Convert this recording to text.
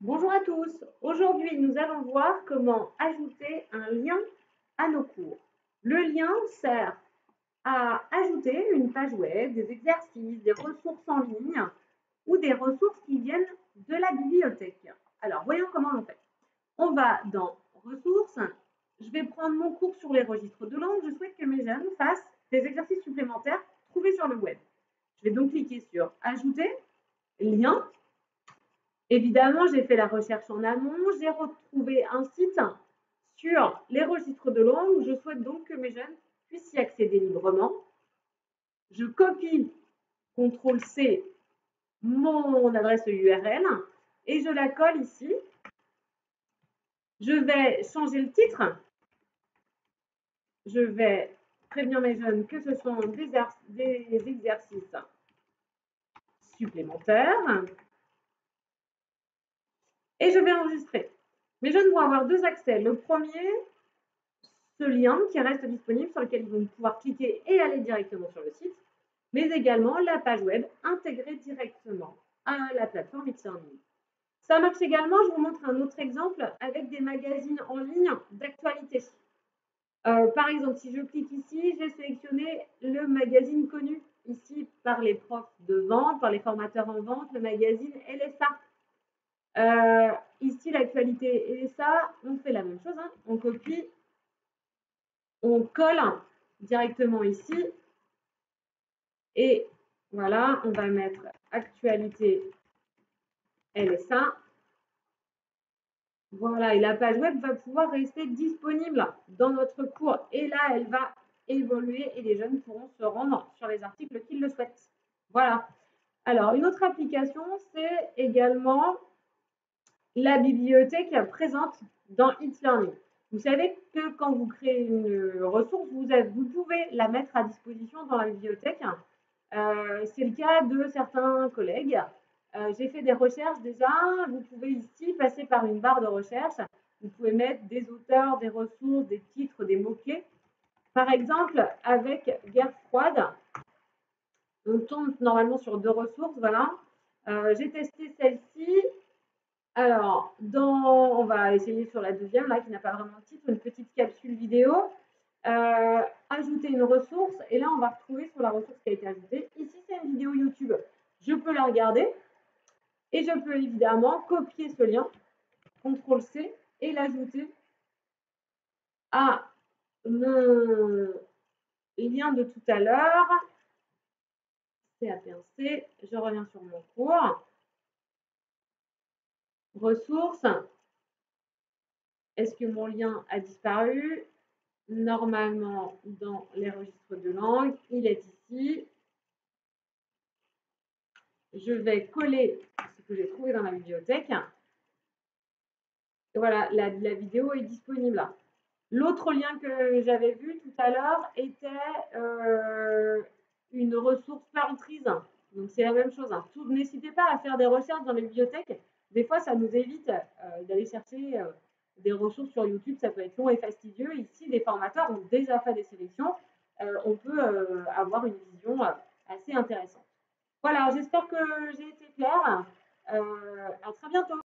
Bonjour à tous. Aujourd'hui, nous allons voir comment ajouter un lien à nos cours. Le lien sert à ajouter une page web, des exercices, des ressources en ligne ou des ressources qui viennent de la bibliothèque. Alors, voyons comment on fait. On va dans ressources. Je vais prendre mon cours sur les registres de langue. Je souhaite que mes jeunes fassent des exercices supplémentaires trouvés sur le web. Je vais donc cliquer sur ajouter, lien. Évidemment, j'ai fait la recherche en amont, j'ai retrouvé un site sur les registres de langue. Je souhaite donc que mes jeunes puissent y accéder librement. Je copie, CTRL-C, mon adresse URL et je la colle ici. Je vais changer le titre. Je vais prévenir mes jeunes que ce sont des exercices supplémentaires. Et je vais enregistrer. Mes jeunes vont avoir deux accès. Le premier, ce lien qui reste disponible sur lequel ils vont pouvoir cliquer et aller directement sur le site, mais également la page web intégrée directement à la plateforme e-learning. Ça marche également, je vous montre un autre exemple avec des magazines en ligne d'actualité. Par exemple, si je clique ici, j'ai sélectionné le magazine connu ici par les profs de vente, par les formateurs en vente, le magazine LSA. Ici, l'actualité LSA, on fait la même chose, hein. On copie, on colle directement ici et voilà, on va mettre actualité LSA. Voilà, et la page web va pouvoir rester disponible dans notre cours et là, elle va évoluer et les jeunes pourront se rendre sur les articles qu'ils le souhaitent. Voilà. Alors, une autre application, c'est également la bibliothèque présente dans e-learning. Vous savez que quand vous créez une ressource, vous pouvez la mettre à disposition dans la bibliothèque. C'est le cas de certains collègues. J'ai fait des recherches déjà. Vous pouvez ici passer par une barre de recherche. Vous pouvez mettre des auteurs, des ressources, des titres, des mots-clés. Par exemple, avec Guerre froide, on tombe normalement sur deux ressources. Voilà. J'ai testé celle-ci. Alors, on va essayer sur la deuxième, là, qui n'a pas vraiment de titre, une petite capsule vidéo. Ajouter une ressource, et là, on va retrouver sur la ressource qui a été ajoutée. Ici, c'est une vidéo YouTube. Je peux la regarder, et je peux évidemment copier ce lien, CTRL-C, et l'ajouter à mon lien de tout à l'heure. C, je reviens sur mon cours. Ressources. Est-ce que mon lien a disparu? Normalement, dans les registres de langue, il est ici. Je vais coller ce que j'ai trouvé dans la bibliothèque. Et voilà, la vidéo est disponible là. L'autre lien que j'avais vu tout à l'heure était une ressource Perltrees. Donc c'est la même chose. Hein. N'hésitez pas à faire des recherches dans les bibliothèques. Des fois, ça nous évite d'aller chercher des ressources sur YouTube. Ça peut être long et fastidieux. Ici, les formateurs ont déjà fait des sélections. On peut avoir une vision assez intéressante. Voilà, j'espère que j'ai été claire. À très bientôt.